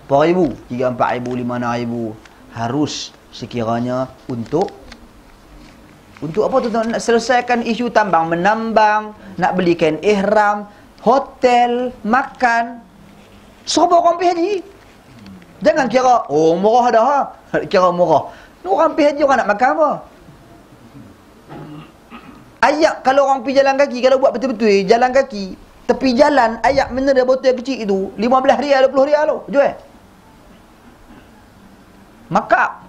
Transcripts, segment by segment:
berapa ribu? 3, 4 ribu, 5, 6 ribu. Harus sekiranya untuk apa tuan-tuan? Nak selesaikan isu tambang menambang, nak beli kain ihram, hotel, makan. Serba orang pergi haji. Jangan kira, oh murah dah ha. Kira murah. Orang pergi haji orang nak makan apa? Ayak kalau orang pergi jalan kaki, kalau buat betul-betul jalan kaki, tepi jalan, ayak mineral botol kecil itu 15 rial, 20 rial tu. Jual. Makap.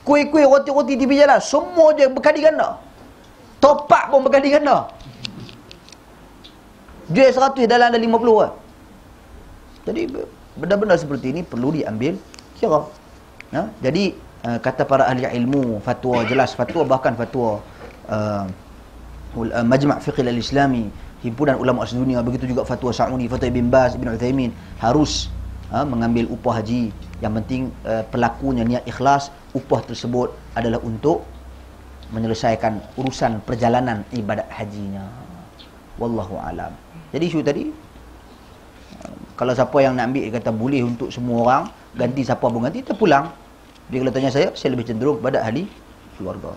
Kuih-kuih, roti-roti di pinggir jalan, semua je berkali ganda. Topak pun berkali ganda. Jual 100 dalam ada 50 lah. Jadi benda-benda seperti ini perlu diambil kira. Ya? Jadi kata para ahli ilmu, fatwa jelas, fatwa bahkan fatwa Majma' Fiqh al-Islami, himpunan ulama sedunia, begitu juga fatwa Sa'uni, fatwa Ibn Baz, Ibn Uthaymin, harus mengambil upah haji. Yang penting pelakunya niat ikhlas, upah tersebut adalah untuk menyelesaikan urusan perjalanan ibadat hajinya. Wallahu alam. Jadi isu tadi, kalau siapa yang nak ambil, dia kata boleh untuk semua orang, ganti siapa pun ganti, terpulang. Jadi kalau tanya saya lebih cenderung pada ahli keluarga.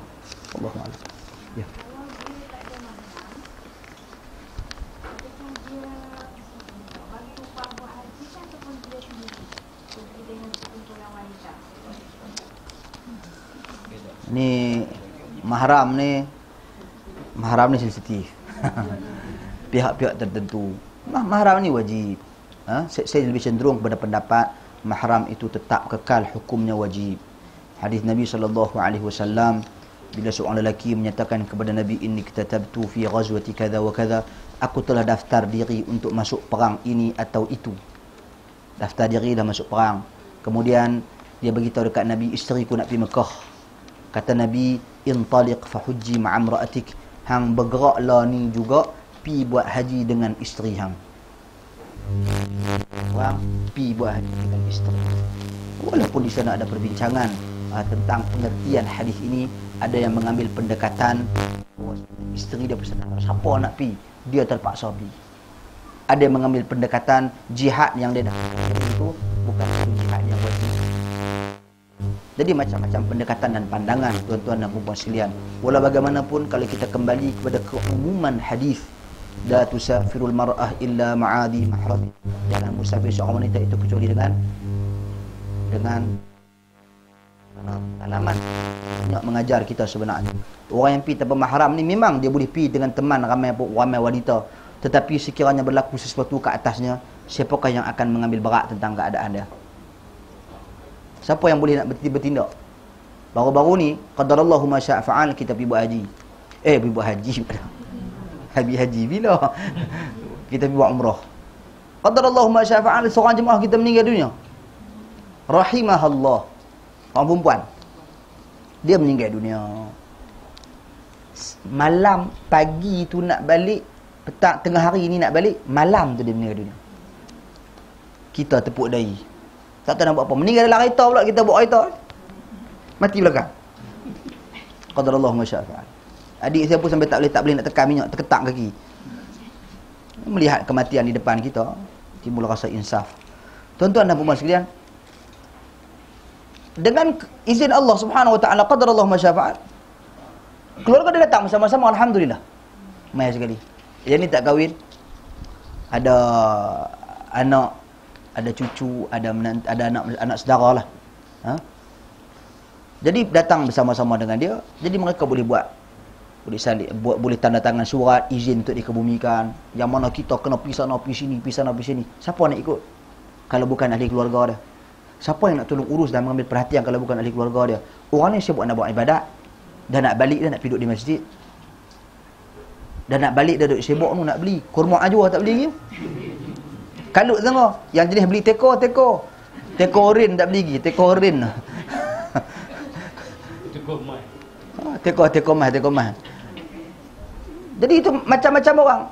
Wallahu alam. Ya. Ni mahram ni sensitif. Pihak-pihak tertentu. Mahram ni wajib. Saya lebih cenderung kepada pendapat mahram itu tetap kekal hukumnya wajib. Hadis Nabi SAW, bila seorang lelaki menyatakan kepada Nabi, inni katatabtu fi ghazwati kadha wa kadha, aku telah daftar diri untuk masuk perang ini atau itu. Daftar diri dah masuk perang. Kemudian dia beritahu dekat Nabi, isteriku nak pergi Mekah. Kata Nabi, intaliq fahujji ma'amra'atik, hang bergeraklah ni juga pi buat haji dengan isteri hang. Orang pi buat haji dengan isteri. Walaupun di sana ada perbincangan tentang pengertian hadis ini, ada yang mengambil pendekatan isteri dia pesan, siapa nak pi, dia terpaksa pi. Ada yang mengambil pendekatan jihad yang dia dah itu bukan jihad yang wajib. Jadi macam-macam pendekatan dan pandangan tuan-tuan dan puan-puan sekalian. Walau bagaimanapun, kalau kita kembali kepada keumuman hadis, la tusafirul mar'ah illa ma'adi mahram, jangan musafir seorang wanita itu kecuali dengan pengalaman. Nak mengajar kita sebenarnya, orang yang pergi tanpa mahram ni memang dia boleh pergi dengan teman ramai wanita, tetapi sekiranya berlaku sesuatu ke atasnya, siapakah yang akan mengambil berat tentang keadaan dia? Siapa yang boleh nak bertindak? Baru-baru ni, qadarallahu ma syaa fa'al, kita pergi buat haji. Pergi buat haji. Habis haji bila? Kita pergi buat umrah. Qadarallahu ma syaa fa'al, seorang jemaah kita meninggal dunia. Rahimahallah. Orang perempuan. Dia meninggal dunia. Malam, pagi tu nak balik, petang, tengah hari ni nak balik, malam tu dia meninggal dunia. Kita tepuk dahi. Tak tahu nak buat apa. Meninggal dalam kereta pula, kita buat kereta. Mati belakang. Qadarallahu ma syaa fa'al. Adik saya pun sampai tak boleh nak tekan minyak, terketak kaki. Melihat kematian di depan kita, timbul rasa insaf. Tuan-tuan dan puan-puan sekalian, dengan izin Allah Subhanahu wa taala, qadarallahu ma syaa fa'al, keluarga dia datang bersama-sama, alhamdulillah. Mai sekali. Yang ni tak kahwin, ada anak, ada cucu, ada anak saudara lah. Jadi datang bersama-sama dengan dia. Jadi mereka boleh boleh tanda tangan surat izin untuk dikebumikan. Yang mana kita kena pergi sana, pergi sini. Siapa nak ikut kalau bukan ahli keluarga dia? Siapa yang nak tolong urus dan mengambil perhatian kalau bukan ahli keluarga dia? Orang ni sibuk nak buat ibadat, dah nak balik, dia nak pergi duduk di masjid. Dah nak balik, dah duduk sibuk tu nak beli kurma ajwa, tak beli lagi. Kalut tengok, yang jenis beli teko oren tak beli lagi, teko oren. Teko mah. Jadi itu macam-macam orang.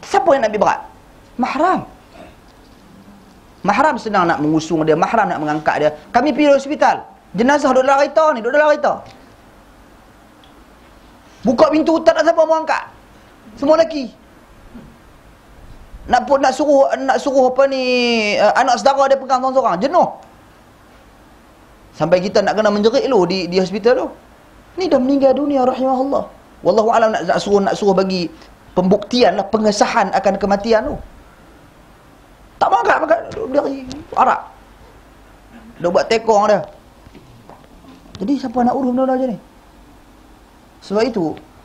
Siapa yang nak ambil berat? Mahram senang nak mengusung dia, mahram nak mengangkat dia. Kami pergi hospital, jenazah duduk dalam kereta. Buka pintu, tak ada siapa mau angkat. Semua lelaki. nak suruh apa ni, anak saudara dia pegang seorang-seorang, jenuh. Sampai kita nak kena menjerit lu di hospital tu. Ni dah meninggal dunia rahimahullah. Wallahu alam, nak suruh bagi pembuktian lah, pengesahan akan kematian tu. Tak makan berdiri arak. Dah buat tekong dia. Jadi siapa nak urus benda-benda macam ni?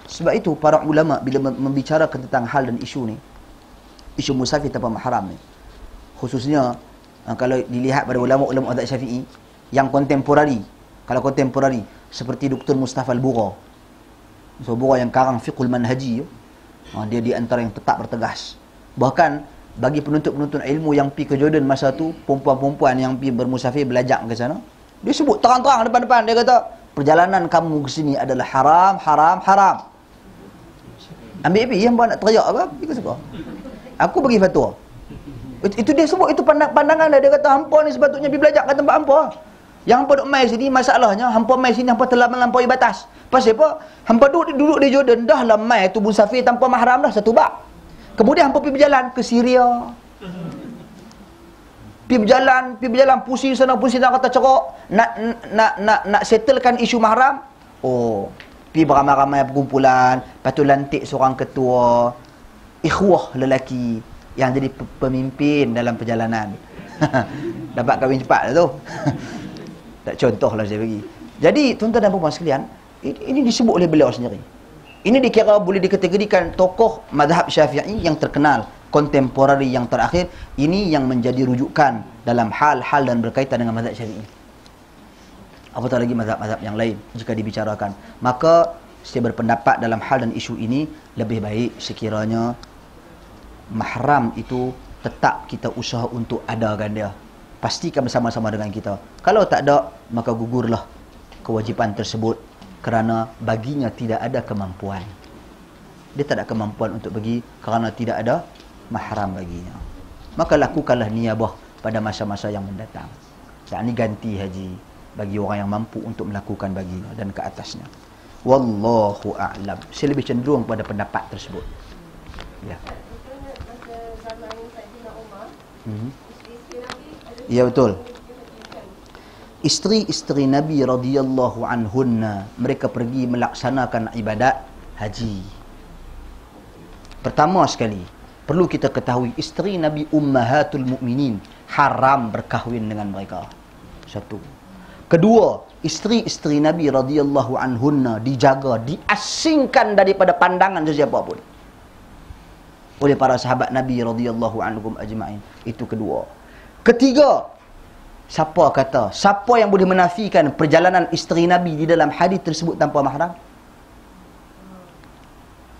Sebab itu para ulama bila membicarakan tentang hal dan isu ni, isu musafir tanpa mahram ni, khususnya kalau dilihat pada ulama-ulama mazhab Syafi'i yang kontemporari, kalau kontemporari seperti Dr. Mustafa Al-Bura. So Bura yang karang fiqhul manhaji, dia di antara yang tetap bertegas. Bahkan bagi penuntut-penuntut ilmu yang pi ke Jordan masa tu, perempuan-perempuan yang pi bermusafir belajar ke sana, dia sebut terang-terang depan-depan, dia kata perjalanan kamu ke sini adalah haram, haram, haram. Ambil api, yang nak teriak apa? Dia suka. Aku bagi fatwa. Itu dia sebut, itu pandangan dia. Dia kata hampa ni sepatutnya pergi belajar kat tempat hampa. Yang hampa duduk mai sini, masalahnya hampa mai sini hampa telah melampaui batas. Pasal apa? Hampa duduk di Jordan dah lah mai tu musafir tanpa mahram dah satu bab. Kemudian hampa pergi berjalan ke Syria. Pergi berjalan pusing sana kata cerok, nak settlekan isu mahram. Oh, pergi beramai-ramai perkumpulan, lepas tu lantik seorang ketua ikhwah lelaki yang jadi pemimpin dalam perjalanan. Dapat kahwin cepat tu. Tak contohlah saya bagi. Jadi tuan-tuan dan puan sekalian, ini disebut oleh beliau sendiri. Ini dikira boleh dikategorikan tokoh mazhab Syafi'i yang terkenal, kontemporari yang terakhir. Ini yang menjadi rujukan dalam hal-hal dan berkaitan dengan mazhab Syafi'i. Apatah lagi mazhab-mazhab yang lain jika dibicarakan. Maka saya berpendapat dalam hal dan isu ini lebih baik sekiranya mahram itu tetap kita usaha untuk adakan dia. Pastikan bersama-sama dengan kita. Kalau tak ada, maka gugurlah kewajipan tersebut kerana baginya tidak ada kemampuan. Dia tak ada kemampuan untuk pergi kerana tidak ada mahram baginya. Maka lakukanlah niyabah pada masa-masa yang mendatang. Yang ini ganti haji bagi orang yang mampu untuk melakukan baginya dan ke atasnya. Wallahu a'lam. Saya lebih cenderung pada pendapat tersebut. Ya. Ya betul. Isteri-isteri Nabi radhiyallahu anhunna, mereka pergi melaksanakan ibadat haji. Pertama sekali, perlu kita ketahui isteri Nabi ummahatul mukminin, haram berkahwin dengan mereka. Satu. Kedua, isteri-isteri Nabi radhiyallahu anhunna dijaga, diasingkan daripada pandangan sesiapa pun oleh para sahabat Nabi radhiyallahu anhum ajma'in. Itu kedua. Ketiga, siapa yang boleh menafikan perjalanan isteri Nabi di dalam hadis tersebut tanpa mahram?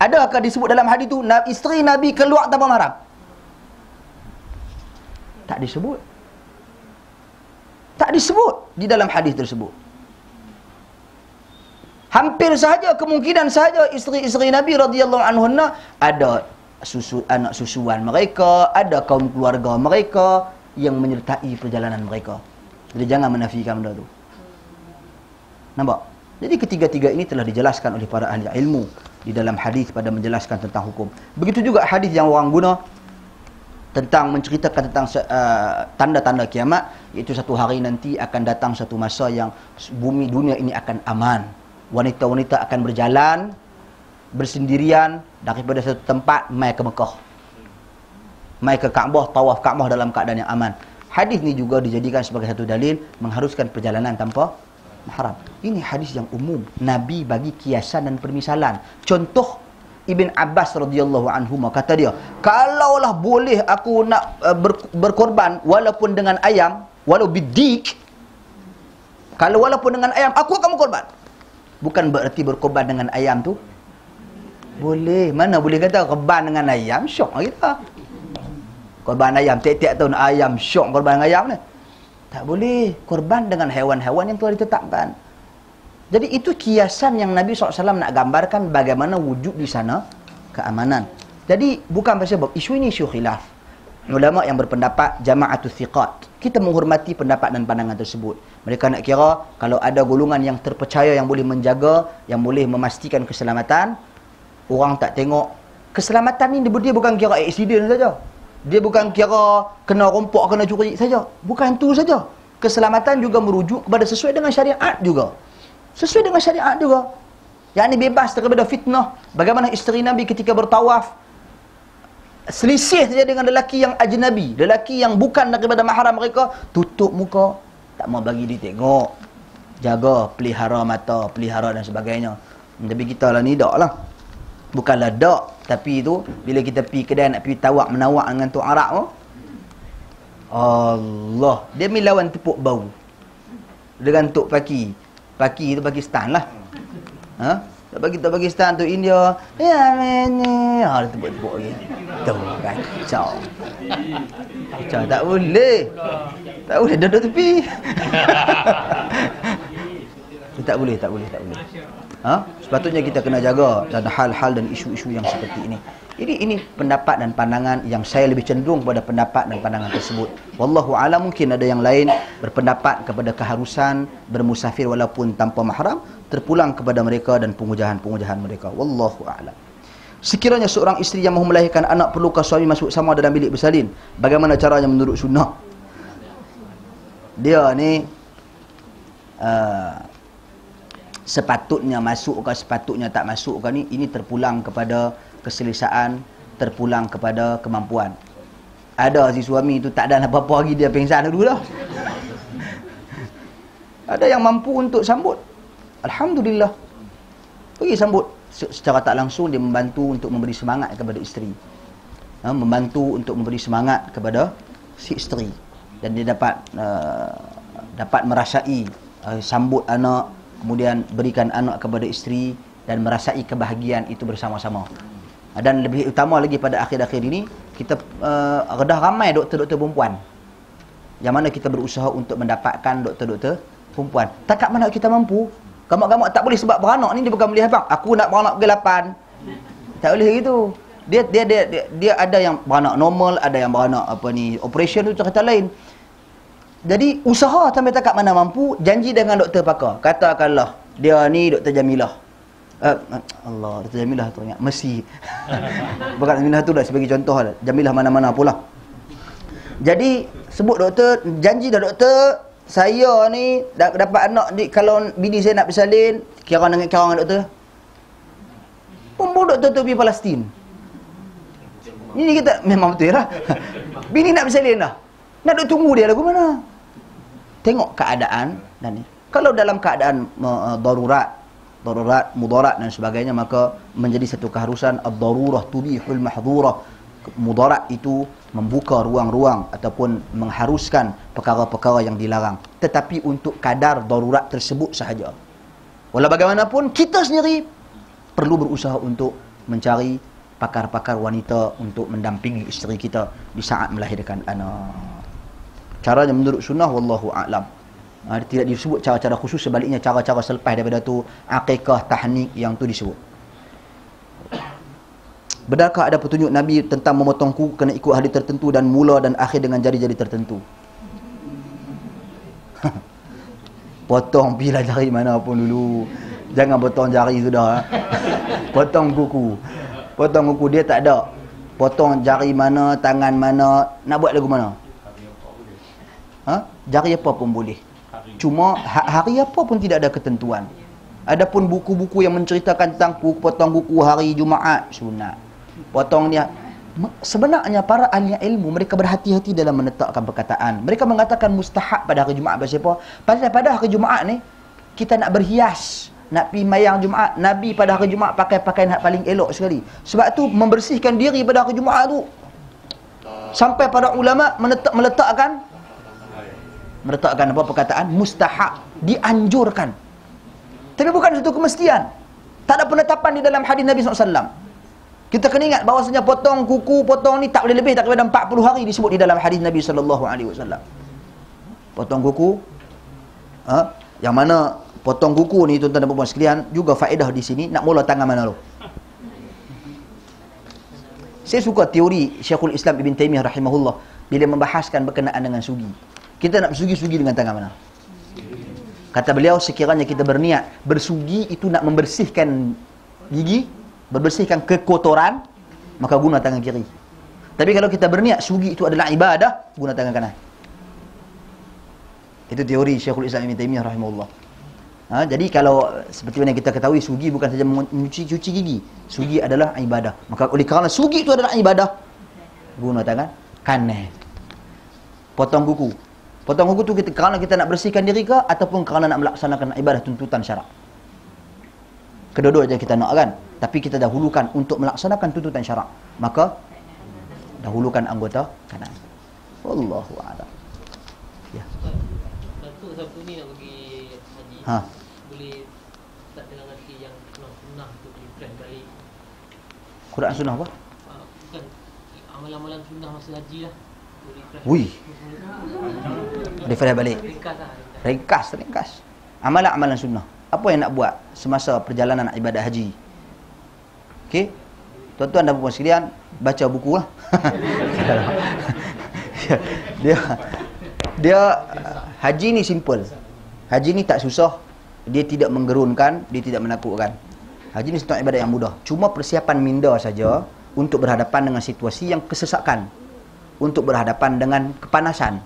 Adakah disebut dalam hadis tu isteri Nabi keluar tanpa mahram? Tak disebut. Tak disebut di dalam hadis tersebut. Hampir sahaja, kemungkinan sahaja isteri-isteri Nabi radhiyallahu anhunna ada anak susuan mereka, ada kaum keluarga mereka yang menyertai perjalanan mereka. Jadi jangan menafikan benda tu. Nampak? Jadi ketiga-tiga ini telah dijelaskan oleh para ahli ilmu di dalam hadis pada menjelaskan tentang hukum. Begitu juga hadis yang orang guna tentang menceritakan tentang tanda-tanda kiamat, iaitu satu hari nanti akan datang satu masa yang bumi dunia ini akan aman. Wanita-wanita akan berjalan bersendirian daripada satu tempat mai ke Mekah, mai ke Kaabah, tawaf Kaabah dalam keadaan yang aman. Hadis ni juga dijadikan sebagai satu dalil mengharuskan perjalanan tanpa mahram. Ini hadis yang umum. Nabi bagi kiasan dan permisalan. Contoh Ibn Abbas radhiyallahu anhu kata dia, kalaulah boleh aku nak berkorban walaupun dengan ayam, walau bidik, kalau walaupun dengan ayam aku akan berkorban. Bukan bererti berkorban dengan ayam tu boleh. Mana boleh kata korban dengan ayam? Syok kita. Korban ayam, tiap-tiap tahun ayam, syok korban dengan ayam ni. Tak boleh. Korban dengan haiwan-haiwan yang telah ditetapkan. Jadi itu kiasan yang Nabi SAW nak gambarkan bagaimana wujud di sana keamanan. Jadi bukan pasal sebab isu ini isu khilaf. Ulama yang berpendapat jama'atul thiqat, kita menghormati pendapat dan pandangan tersebut. Mereka nak kira kalau ada golongan yang terpercaya yang boleh menjaga, yang boleh memastikan keselamatan, orang tak tengok. Keselamatan ni dia bukan kira aksiden saja. Dia bukan kira kena rompok, kena curi saja. Bukan itu saja. Keselamatan juga merujuk kepada sesuai dengan syariat juga. Sesuai dengan syariat juga. Yang ini bebas daripada fitnah. Bagaimana isteri Nabi ketika bertawaf, selisih saja dengan lelaki yang ajnabi, lelaki yang bukan daripada mahram mereka, tutup muka, tak mau bagi dia tengok, jaga, pelihara mata, pelihara dan sebagainya. Tapi kita lah ni tak lah. Bukanlah dak, tapi tu bila kita pergi kedai nak pergi tawak menawak dengan tu Arab tu, Allah, dia lawan tepuk bau dengan tok Paki. Paki tu Pakistan lah. Ha? Tak Pakistan tu India. Ya ni, dia tepuk-tepuk lagi. Tu kacau. Kacau, tak boleh. Tak boleh duduk tepi. Tak boleh. Ha? Sepatutnya kita kena jaga dan hal-hal dan isu-isu yang seperti ini. Jadi ini pendapat dan pandangan yang saya lebih cenderung kepada pendapat dan pandangan tersebut. Wallahu a'lam, mungkin ada yang lain berpendapat kepada keharusan bermusafir walaupun tanpa mahram, terpulang kepada mereka dan pengujahan-pengujahan mereka. Wallahu a'lam. Sekiranya seorang isteri yang mahu melahirkan anak, perlukah suami masuk sama dalam bilik bersalin? Bagaimana caranya menurut sunnah? Dia ni sepatutnya masuk ke sepatutnya tak masuk ke ni, ini terpulang kepada keselesaan, terpulang kepada kemampuan. Ada si suami tu tak ada apa-apa lagi dia pingsan dulu dah. Ada yang mampu untuk sambut, alhamdulillah, pergi sambut. Secara tak langsung dia membantu untuk memberi semangat kepada isteri, membantu untuk memberi semangat kepada si isteri, dan dia dapat merasai sambut anak, kemudian berikan anak kepada isteri dan merasai kebahagiaan itu bersama-sama. Dan lebih utama lagi pada akhir-akhir ini, kita dah ramai doktor-doktor perempuan yang mana kita berusaha untuk mendapatkan doktor-doktor perempuan. Takat mana kita mampu. Gamak-gamak tak boleh sebab beranak ni dia bukan boleh abang. Aku nak beranak pukul 8. Tak boleh gitu. Dia ada yang beranak normal, ada yang beranak operation tu cerita lain. Jadi usaha sampai takat mana mampu, janji dengan doktor pakar. Katakanlah dia ni Dr. Jamilah. Allah, Dr. Jamilah tu ingat Messi. Bukan Jamilah tu dah sebagai contoh lah. Jamilah mana-mana pula. Jadi sebut doktor, janji dah doktor, saya ni dapat anak ni, kalau bini saya nak bersalin, kira dengan doktor. Pembunuh doktor tu pergi Palestin. Ini kita memang betul lah. Bini nak bersalin dah. Nak duk tunggu dia lagu mana? Tengok keadaan dan ni. Kalau dalam keadaan darurat, mudarat dan sebagainya, maka menjadi satu keharusan. Ad-darurah tubihul mahdhurah. Mudarat itu membuka ruang-ruang ataupun mengharuskan perkara-perkara yang dilarang. Tetapi untuk kadar darurat tersebut sahaja. Walau bagaimanapun, kita sendiri perlu berusaha untuk mencari pakar-pakar wanita untuk mendampingi isteri kita di saat melahirkan anak. Caranya menurut sunnah, wallahu a'lam. Tidak disebut cara-cara khusus, sebaliknya cara-cara selepas daripada tu, akikah, tahnik yang tu disebut. Benarkah ada petunjuk Nabi tentang memotong kuku kena ikut hari tertentu dan mula dan akhir dengan jari-jari tertentu? Potong pilah jari mana pun dulu. Jangan potong jari sudah. Potong kuku. Potong kuku dia tak ada. Potong jari mana, tangan mana, nak buat lagu mana? Jari apa pun boleh. Cuma hari apa pun tidak ada ketentuan. Adapun buku-buku yang menceritakan tentang potong kuku hari Jumaat, sunat. Potong dia. Sebenarnya para ahli ilmu, mereka berhati-hati dalam menetapkan perkataan. Mereka mengatakan mustahab pada hari Jumaat. Pasal apa? Pasal pada hari Jumaat ni, kita nak berhias, nak pergi mayang Jumaat. Nabi pada hari Jumaat pakai pakaian yang paling elok sekali. Sebab tu membersihkan diri pada hari Jumaat tu, sampai para ulama meletakkan apa perkataan mustahab, dianjurkan. Tapi bukan satu kemestian. Tak ada penetapan di dalam hadis Nabi SAW. Kita kena ingat bahawasanya potong kuku, potong ni tak boleh lebih daripada 40 hari disebut di dalam hadis Nabi SAW. Potong kuku, yang mana potong kuku ni tuan-tuan dan puan-puan sekalian, juga faedah di sini. Nak mula tangan mana dulu? Saya suka teori Syekhul Islam Ibn Taymiyah rahimahullah bila membahaskan berkenaan dengan sugi. Kita nak bersugi-sugi dengan tangan mana? Kata beliau, sekiranya kita berniat bersugi itu nak membersihkan gigi, membersihkan kekotoran, maka guna tangan kiri. Tapi kalau kita berniat sugi itu adalah ibadah, guna tangan kanan. Itu teori Syekhul Islam Ibn Taimiyah rahimahullah. Jadi kalau seperti mana kita ketahui, sugi bukan saja mencuci gigi. Sugi adalah ibadah. Maka oleh kerana sugi itu adalah ibadah, guna tangan kanan. Potong kuku. Potong kuku tu kerana kita nak bersihkan diri ke, ataupun kerana nak melaksanakan ibadah tuntutan syarak. Kedua-dua je kita nak kan. Tapi kita dahulukan untuk melaksanakan tuntutan syarak. Maka dahulukan anggota kanan. Wallahu a'lam. Ya. Datuk siapa ni nak pergi haji? Boleh start dengan hati yang sunnah tu refresh balik. Quran sunnah apa? Bukan amalan-amalan sunnah masa haji lah. Wih. Refresh balik. Ringkas. Amalan-amalan sunnah. Apa yang nak buat semasa perjalanan ibadat haji? Okey. Tuan-tuan dan puan sekalian, baca buku lah. dia haji ni simple. Haji ni tak susah. Dia tidak menggerunkan, dia tidak menakutkan. Haji ni satu ibadat yang mudah. Cuma persiapan minda saja untuk berhadapan dengan situasi yang kesesakan, untuk berhadapan dengan kepanasan,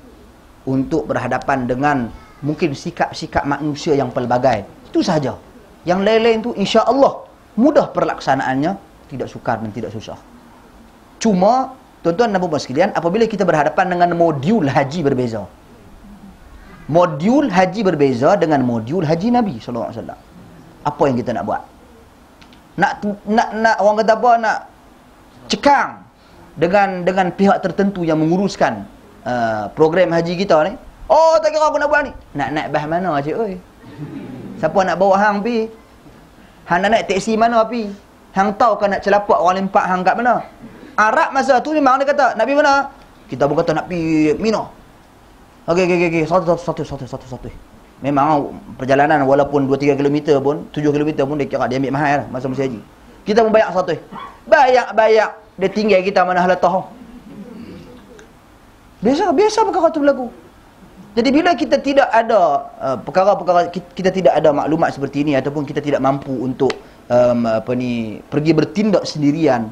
untuk berhadapan dengan mungkin sikap-sikap manusia yang pelbagai. Itu sahaja. Yang lain-lain tu insya-Allah mudah perlaksanaannya, tidak sukar dan tidak susah. Cuma tuan-tuan dan puan sekalian, apabila kita berhadapan dengan modul haji berbeza. Modul haji berbeza dengan modul haji Nabi sallallahu alaihi wasallam. Apa yang kita nak buat? Nak orang kata apa, nak cekang dengan pihak tertentu yang menguruskan program haji kita ni. Oh, tak kira aku nak buat ni. Nak naik bas mana cik oi? Siapa nak bawa hang pi? Hang nak naik teksi mana pi? Hang tahu kan nak celapak orang lempak hang kat mana? Arab masa tu memang dia kata, nak pergi mana? Kita pun kata nak pergi Mina. Okey. Satu. Memang perjalanan walaupun 2-3 km pun, 7 km pun dia kira dia ambil mahal lah masa haji. Kita pun bayar satu. Bayar. Dia tinggal kita mana halatah. Biasa perkara tu berlaku. Jadi bila kita tidak ada perkara-perkara, kita tidak ada maklumat seperti ini, ataupun kita tidak mampu untuk pergi bertindak sendirian,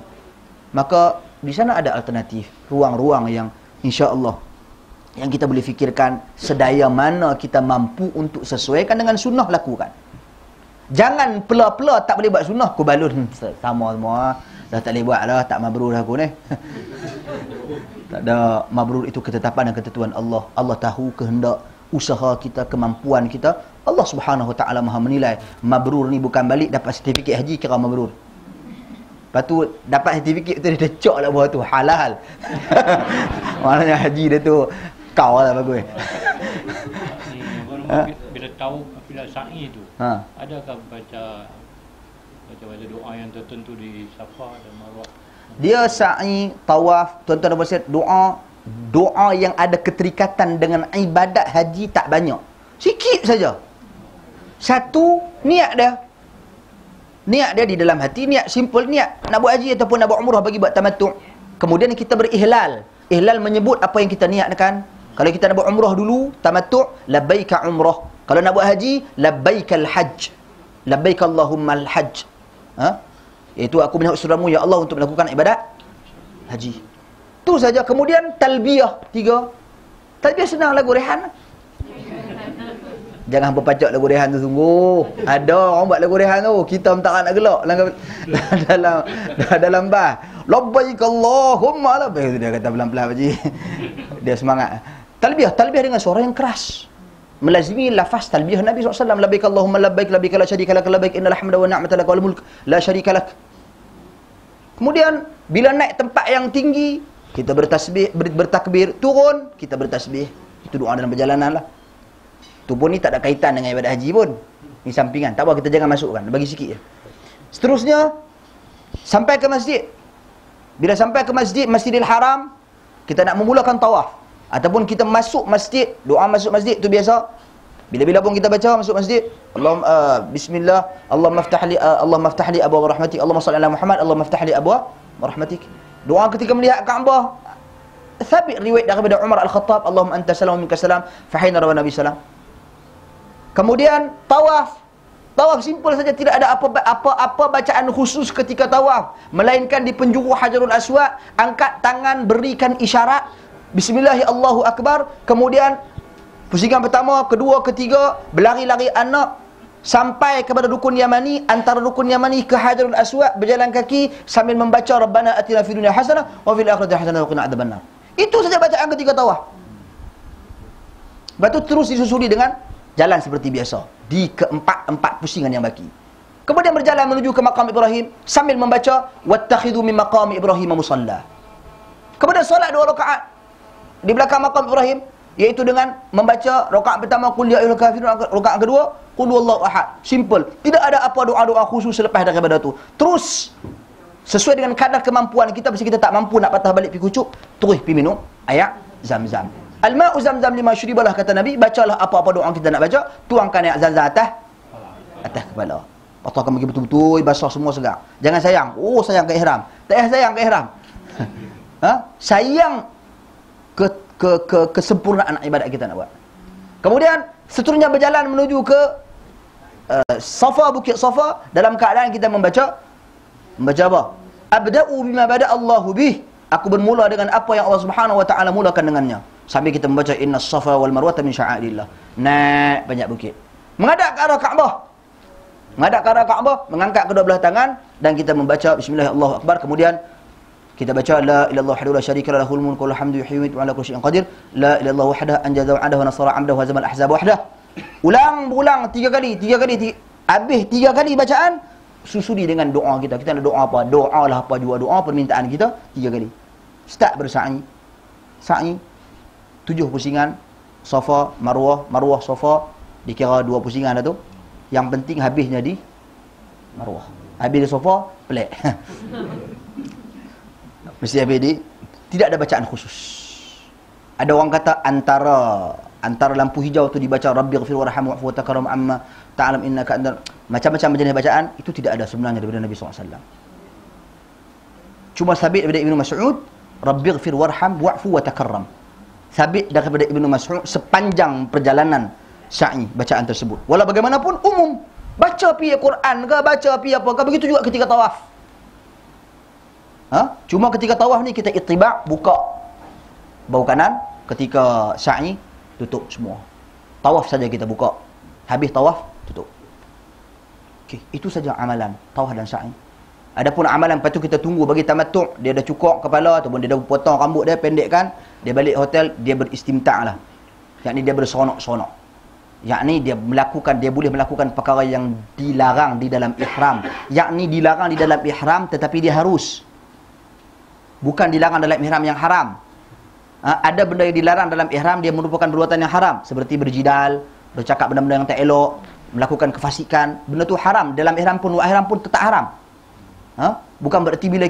maka di sana ada alternatif, ruang-ruang yang insya-Allah yang kita boleh fikirkan sedaya mana kita mampu untuk sesuaikan dengan sunnah, lakukan. Jangan pela-pela tak boleh buat sunnah, aku balun sama semua, dah tak boleh buat dah, tak mabrur aku ni. Tak ada, mabrur itu ketetapan dan ketentuan Allah. Allah tahu kehendak usaha kita, kemampuan kita. Allah Subhanahu Wa Taala Maha menilai. Mabrur ni bukan balik dapat sertifikat haji kira mabrur. Lepas tu dapat sertifikat tu dia cok lah bawah tu halal. Maknanya haji dia tu kau lah bagus. Bila tahu bila sa'i tu, adakah baca doa yang tertentu di Safa dan Marwah? Dia sa'i, tawaf, tuan-tuan dan puan, doa yang ada keterikatan dengan ibadat haji tak banyak. Sikit saja. Satu, niat dia. Niat dia di dalam hati, niat simple, niat nak buat haji ataupun nak buat umrah bagi buat tamattu'. Kemudian kita berihlal. Ihlal menyebut apa yang kita niatkan. Kalau kita nak buat umrah dulu, tamattu', labbaika umrah. Kalau nak buat haji, labbaikal hajj. Labbaik Allahummal hajj. Iaitu aku menyahut surahmu ya Allah untuk melakukan ibadat haji. Tu saja. Kemudian talbiyah 3. Talbiyah senang, lagu rehan. Jangan berpacak lagu rehan tu sungguh. Ada orang buat lagu rehan tu, kita tak nak gelak dalam bah. Labbaik Allahumma labbaik. Dia kata pelan-pelan haji. Dia semangat. Talbiyah dengan suara yang keras. Melazimi lafaz talbiyah Nabi SAW. Labbaik Allahumma labbaik, labbaik la syarika lak, labbaik innal hamda wan ni'mata lak wal mulk la syarika lak. Kemudian bila naik tempat yang tinggi, kita bertasbih, bertakbir, turun, kita bertasbih. Itu doa dalam perjalanan lah. Tu pun ni tak ada kaitan dengan ibadat haji pun. Ni sampingan. Tak apa, kita jangan masukkan, bagi sikit je. Seterusnya, sampai ke masjid. Bila sampai ke masjid, Masjidil Haram, kita nak memulakan tawaf. Ataupun kita masuk masjid, doa masuk masjid tu biasa. Bila-bila pun kita baca masuk masjid, bismillah, Allahumma aftah li abwaab rahmatik, Allahumma shalli ala Muhammad, Allahumma aftah li abwaab rahmatik. Doa ketika melihat Kaabah, sabit riwayat daripada Umar Al-Khattab, Allahumma anta salam minka salam, fa hayna rabbana bi salam. Kemudian tawaf. Tawaf simple saja, tidak ada apa bacaan khusus ketika tawaf, melainkan di penjuru Hajarul Aswad, angkat tangan, berikan isyarat bismillah Allahu akbar, kemudian pusingan pertama, kedua, ketiga, berlari-lari anak sampai kepada rukun Yamani, antara rukun Yamani ke Hajarul Aswad, berjalan kaki sambil membaca Rabbana atina fid dunya hasanah wa fil akhirati hasanah wa qina adzabannar. Itu saja bacaan ketika tawaf. Lepas tu terus disusuli dengan jalan seperti biasa di keempat pusingan yang baki. Kemudian berjalan menuju ke makam Ibrahim sambil membaca wattakhidhu min maqami Ibrahim musalla. Kemudian solat 2 rakaat di belakang makam Ibrahim, iaitu dengan membaca rakaat pertama qul ya ayyuhal kafirun, rakaat kedua qul huwallahu ahad. Simple. Tidak ada apa doa-doa khusus selepas daripada tu. Terus sesuai dengan kadar kemampuan kita, mesti kita tak mampu nak patah balik pi kucuk, terus pi minum air Zam-Zam. Al-ma'u Zam-Zam lima syuribalah, kata Nabi. Bacalah apa-apa doa kita nak baca, tuangkan air Zam-Zam atas kepala. Patahkan bagi betul-betul basah semua segar. Jangan sayang. Oh, sayang ke ihram. Tak payah sayang ke ihram. Sayang kesempurnaan ibadat kita nak buat. Kemudian seterusnya berjalan menuju ke Safa, Bukit Safa, dalam keadaan kita membaca apa? Abda'u bima bada Allahu bih. Aku bermula dengan apa yang Allah Subhanahu wa taala mulakan dengannya. Sambil kita membaca inna safa wal marwata min sya'airillah. Naik banyak bukit. Menghadap ke arah Kaabah. Menghadap ke arah Kaabah, mengangkat kedua belah tangan dan kita membaca bismillah Allahu akbar. Kemudian kita baca la ilaha illallah wahdahu la syarika lahu lahul mulku wa lahul hamdu yuhyi wa yumiitu wa ala kulli syai'in qadir. La ilaha illallah wahdahu anjaza wa'adahu wa nasara 'abdahu wa hazamal ahzab wahdahu. Berulang 3 kali. Habis 3 kali bacaan, susuli dengan doa kita. Kita nak doa apa? Doalah apa jua doa permintaan kita 3 kali. Start bersa'i. Sa'i 7 pusingan, Safa, Marwah, Safa, dikira 2 pusingan dah tu. Yang penting habisnya di Marwah. Habis di Safa, pelik. Mesti habis di, tidak ada bacaan khusus. Ada orang kata antara lampu hijau tu dibaca Rabbighfir warham wa'fu wa takarram amma ta'lam innaka antal, macam-macam jenis bacaan itu tidak ada sebenarnya daripada Nabi SAW. Cuma sabit daripada Ibnu Mas'ud, Rabbighfir warham wa'fu wa takarram. Sabit daripada Ibnu Mas'ud sepanjang perjalanan sa'i bacaan tersebut. Walau bagaimanapun umum, baca pi Quran ke, baca pi apa ke, begitu juga ketika tawaf. Cuma ketika tawaf ni kita ittiba', buka bahu kanan, ketika sa'i tutup semua. Tawaf saja kita buka. Habis tawaf tutup. Okey, itu saja amalan tawaf dan sa'i. Adapun amalan lepas tu kita tunggu bagi tamattu', dia dah cukur kepala ataupun dia dah potong rambut dia, pendekkan, dia balik hotel, dia beristimta' lah. Yakni dia berseronok-seronok. Yakni dia boleh melakukan perkara yang dilarang di dalam ihram. Yakni dilarang di dalam ihram tetapi dia harus. Bukan dilarang dalam ihram yang haram. Ada benda yang dilarang dalam ihram, dia merupakan perbuatan yang haram, seperti berjidal, bercakap benda-benda yang tak elok, melakukan kefasikan. Benda tu haram. Dalam ihram pun tetap haram. Bukan berarti bila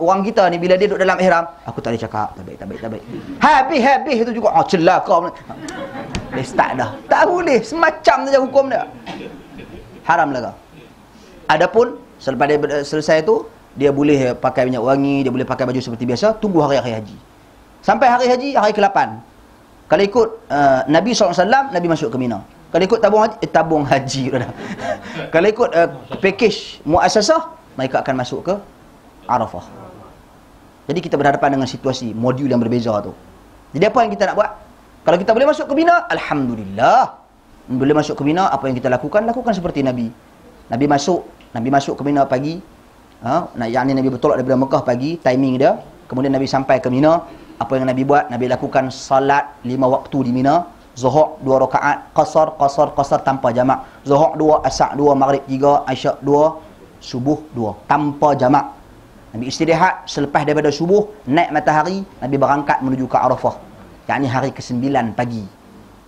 orang kita ni, bila dia duduk dalam ihram, aku tak boleh cakap, tak baik. Habis itu juga, celaka. Dia start dah. Tak boleh, semacam saja hukum dia. Haram lah. Adapun selepas dia selesai tu, dia boleh pakai minyak wangi, dia boleh pakai baju seperti biasa, tunggu hari-hari haji. Sampai hari haji, hari ke-8. Kalau ikut Nabi SAW, Nabi masuk ke Mina. Kalau ikut tabung haji. Kalau ikut package muassasah, mereka akan masuk ke Arafah. Jadi kita berhadapan dengan situasi, modul yang berbeza tu. Jadi apa yang kita nak buat? Kalau kita boleh masuk ke Mina, Alhamdulillah. Boleh masuk ke Mina, apa yang kita lakukan seperti Nabi. Nabi masuk ke Mina pagi. Yang ni Nabi bertolak daripada Mekah pagi, timing dia. Kemudian Nabi sampai ke Mina. Apa yang Nabi buat? Nabi lakukan salat 5 waktu di Mina. Zuhur 2 rakaat, qasar tanpa jamak. Zuhur 2, Asar 2, Maghrib 3, Isyak 2, Subuh 2 tanpa jamak. Nabi istirahat selepas daripada subuh, naik matahari, Nabi berangkat menuju ke Arafah. Yakni hari ke-9 pagi.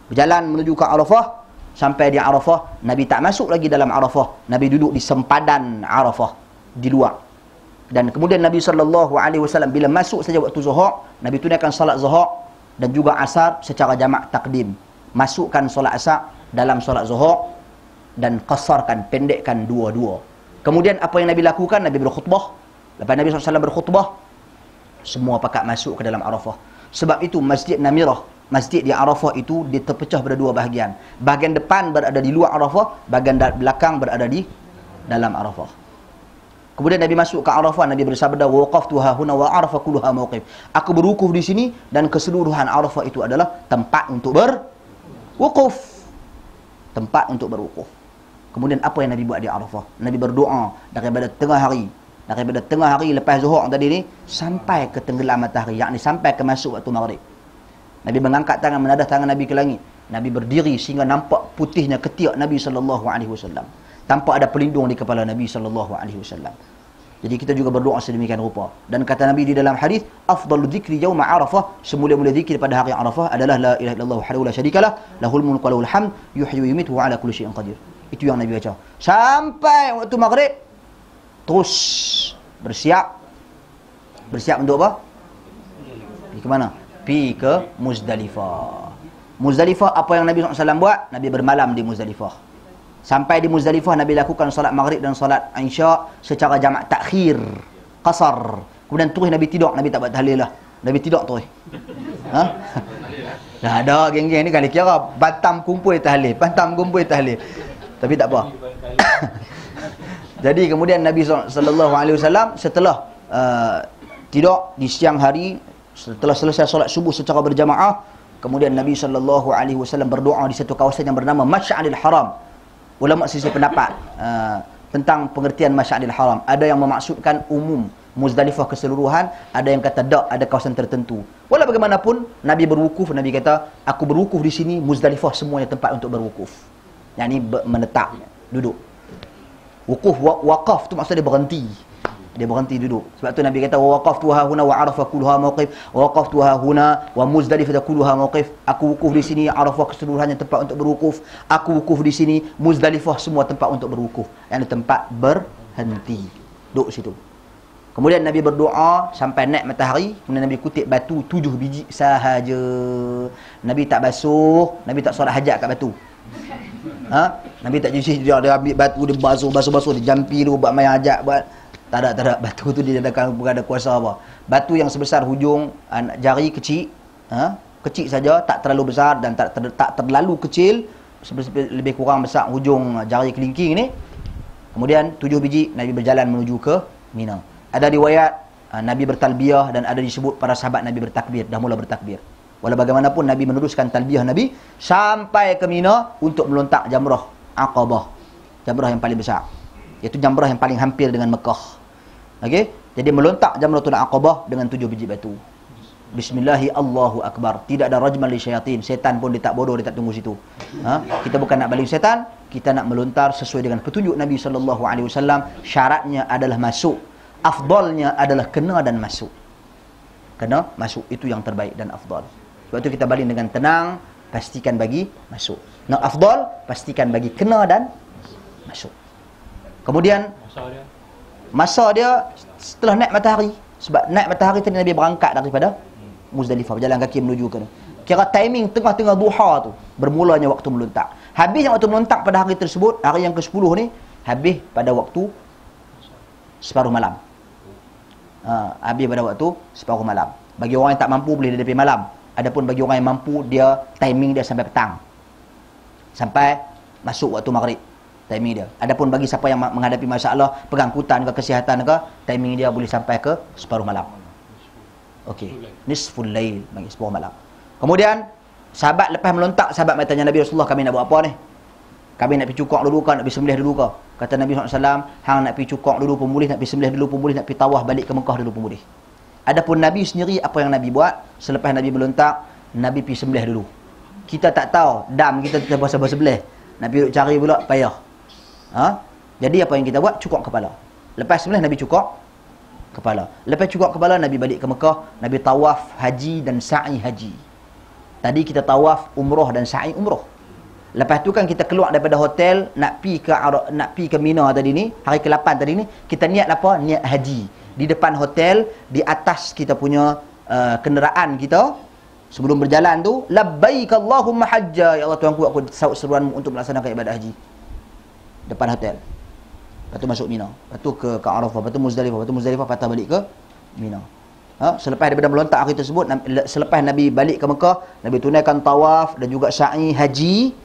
Berjalan menuju ke Arafah, sampai di Arafah, Nabi tak masuk lagi dalam Arafah. Nabi duduk di sempadan Arafah, di luar. Dan kemudian Nabi SAW bila masuk saja waktu zuhur, Nabi tunaikan solat zuhur dan juga asar secara jamak takdim. Masukkan solat asar dalam solat zuhur dan qasarkan, pendekkan dua-dua. Kemudian apa yang Nabi lakukan? Nabi berkhutbah. Lepas Nabi SAW berkhutbah, semua pakat masuk ke dalam Arafah. Sebab itu Masjid Namirah masjid di Arafah itu dia terpecah pada dua bahagian. Bahagian depan berada di luar Arafah, bahagian belakang berada di dalam Arafah. Kemudian Nabi masuk ke Arafah, Nabi bersabda, waqaftu hahuna wa Arafah kulluha mauqif. Aku berwukuf di sini dan keseluruhan Arafah itu adalah tempat untuk berwukuf. Tempat untuk berwukuf. Kemudian apa yang Nabi buat di Arafah? Nabi berdoa daripada tengah hari. Daripada tengah hari lepas Zuhur tadi ni sampai ke tenggelam matahari, yakni sampai ke masuk waktu Maghrib. Nabi mengangkat tangan, menadah tangan Nabi ke langit. Nabi berdiri sehingga nampak putihnya ketiak Nabi sallallahu alaihi wasallam. Tanpa ada pelindung di kepala Nabi sallallahu alaihi wasallam. Jadi kita juga berdoa sedemikian rupa. Dan kata Nabi di dalam hadis, afdalu dzikri yauma Arafah, semula-mula zikir pada hari Arafah adalah la ilaha illallah wahdahu la syarikalah, lahul mulku wa lahul hamd, yuhyi wa yumiitu wa ala kulli syai'in qadir. Itu yang Nabi baca. Sampai waktu Maghrib terus bersiap. Bersiap untuk apa? Pergi ke mana? Pergi ke Muzdalifah. Muzdalifah apa yang Nabi SAW buat? Nabi bermalam di Muzdalifah. Sampai di Muzdalifah Nabi lakukan solat Maghrib dan solat Isya secara jamak takhir, qasar. Kemudian terus Nabi tidur, Nabi tak buat tahlil lah. Nabi tidur terus. Ha? Dah ada geng-geng ni kali kira Batam kumpul tahlil, Batam kumpul tahlil. Tapi tak apa. Jadi kemudian Nabi SAW setelah tidur di siang hari, setelah selesai solat subuh secara berjamaah, kemudian Nabi SAW berdoa di satu kawasan yang bernama Masy'aril Haram. Ulama sisi pendapat tentang pengertian Masy'aril Haram. Ada yang memaksudkan umum Muzdalifah keseluruhan, ada yang kata tak, ada kawasan tertentu. Walau bagaimanapun Nabi berwukuf, Nabi kata aku berwukuf di sini, Muzdalifah semuanya tempat untuk berwukuf. Yang ni menetap, duduk. Wukuf, waqaf tu maksudnya dia berhenti. Dia berhenti duduk. Sebab tu Nabi kata waqaftu hahuna wa Arafah kulluha mauqif, waqaftu hahuna wa Muzdalifah kulluha mauqif. Aku wukuf di sini, Arafah keseluruhannya tempat untuk berwukuf. Aku wukuf di sini, Muzdalifah semua tempat untuk berwukuf. Yang tempat berhenti. Duduk situ. Kemudian Nabi berdoa sampai naik matahari. Kemudian Nabi kutip batu 7 biji sahaja. Nabi tak basuh, Nabi tak solat hajat kat batu. Ha? Nabi tak cuci, dia ambil batu, dia basuh, dia jampi dulu buat main hajat, buat. Tak ada. Batu tu dia bukan ada kuasa apa. Batu yang sebesar hujung jari kecil, kecil saja, tak terlalu besar dan tak terlalu kecil, lebih kurang besar hujung jari kelingking ni. Kemudian 7 biji Nabi berjalan menuju ke Mina. Ada riwayat Nabi bertalbiyah dan ada disebut para sahabat Nabi bertakbir, dah mula bertakbir. Walau bagaimanapun Nabi meneruskan talbiyah Nabi sampai ke Mina untuk melontak jamrah Aqabah. Jamrah yang paling besar. Iaitu jamrah yang paling hampir dengan Mekah. Okey? Jadi melontak jamratul Aqabah dengan 7 biji batu. Bismillahi Allahu Akbar. Tidak ada rajman li syayatin. Setan pun dia tak bodoh, dia tak tunggu situ. Kita bukan nak baling setan, kita nak melontar sesuai dengan petunjuk Nabi SAW. Syaratnya adalah masuk. Afdalnya adalah kena dan masuk. Kena, masuk. Itu yang terbaik dan afdal. Sebab itu kita baling dengan tenang, pastikan bagi masuk. Nak afdal, pastikan bagi kena dan masuk. Kemudian masa dia setelah naik matahari. Sebab naik matahari tadi Nabi berangkat daripada Muzdalifah, berjalan kaki menuju ke. Kira timing tengah-tengah duha tu bermulanya waktu melontak. Habisnya waktu melontak pada hari tersebut, hari yang ke-10 ni, habis pada waktu separuh malam. Habis pada waktu separuh malam. Bagi orang yang tak mampu boleh dia pergi malam. Adapun bagi orang yang mampu, dia timing dia sampai petang. Sampai masuk waktu Maghrib. Timing dia. Adapun bagi siapa yang menghadapi masalah pengangkutan ke kesihatan ke, timing dia boleh sampai ke separuh malam. Okey. Nisful lail, bagi separuh malam. Kemudian sahabat lepas melontak, sahabat bertanya Nabi Rasulullah, kami nak buat apa ni? Kami nak pergi cukok dulu ke, nak pergi sembelih dulu ke? Kata Nabi SAW, hang nak pergi cukok dulu pun boleh, nak pergi sembelih dulu pun boleh, nak pergi tawaf balik ke Mekah dulu pun boleh. Adapun Nabi sendiri, apa yang Nabi buat selepas Nabi melontak, Nabi pergi sembelih dulu. Kita tak tahu, dam kita tak berapa sembelih. Nabi duduk cari pula, payah. Jadi apa yang kita buat? Cukok kepala. Lepas sembelih Nabi cukok kepala. Lepas cukok kepala, Nabi balik ke Mekah, Nabi tawaf haji dan sa'i haji. Tadi kita tawaf umrah dan sa'i umrah. Lepas tu kan kita keluar daripada hotel nak pi ke Mina tadi ni, hari ke-8 tadi ni, kita niat apa? Niat haji. Di depan hotel, di atas kita punya kenderaan kita, sebelum berjalan tu, labbaik Allahumma hajja, ya Allah Tuhanku, aku sahut seruanmu untuk melaksanakan ibadah haji. Depan hotel. Lepas tu masuk Mina. Lepas tu ke Arafah, lepas tu Muzdalifah, patah balik ke Mina. Selepas daripada melontak hari tersebut, selepas Nabi balik ke Mekah, Nabi tunaikan tawaf dan juga sa'i haji.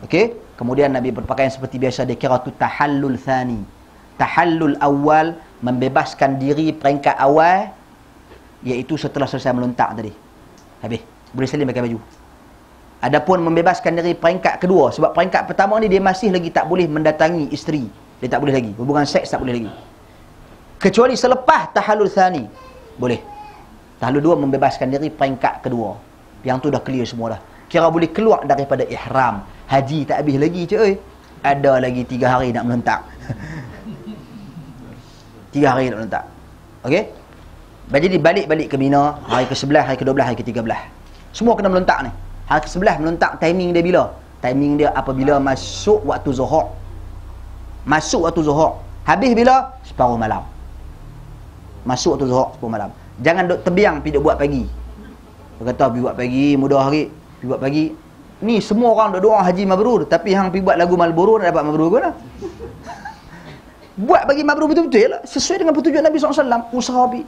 Okey, kemudian Nabi berpakaian seperti biasa, dia kira tu tahallul thani. Tahallul awal, membebaskan diri peringkat awal, iaitu setelah selesai melontak tadi. Habis, boleh salim pakai baju. Adapun membebaskan diri peringkat kedua, sebab peringkat pertama ni dia masih lagi tak boleh mendatangi isteri. Dia tak boleh lagi, hubungan seks tak boleh lagi. Kecuali selepas tahallul thani, boleh. Tahallul dua membebaskan diri peringkat kedua. Yang tu dah clear semua dah. Kira boleh keluar daripada ihram. Haji tak habis lagi cik oi. Ada lagi 3 hari nak melontak. 3 hari nak melontak. Okey? Jadi balik ke Mina, hari ke-11, hari ke-12, hari ke-13. Semua kena melontak ni. Hari ke-11 melontak, timing dia bila? Timing dia apabila masuk waktu zuhur. Masuk waktu zuhur. Habis bila? Separuh malam. Masuk waktu zuhur, separuh malam. Jangan duk terbiang pergi duk buat pagi. Dia kata pergi buat pagi, mudah hari, pergi buat pagi. Ni semua orang duk doa haji mabrur, tapi hang pergi buat lagu mabrur nak dapat mabrur ke mana? Buat bagi mabrur betul-betul lah, sesuai dengan petunjuk Nabi SAW. Usaha pergi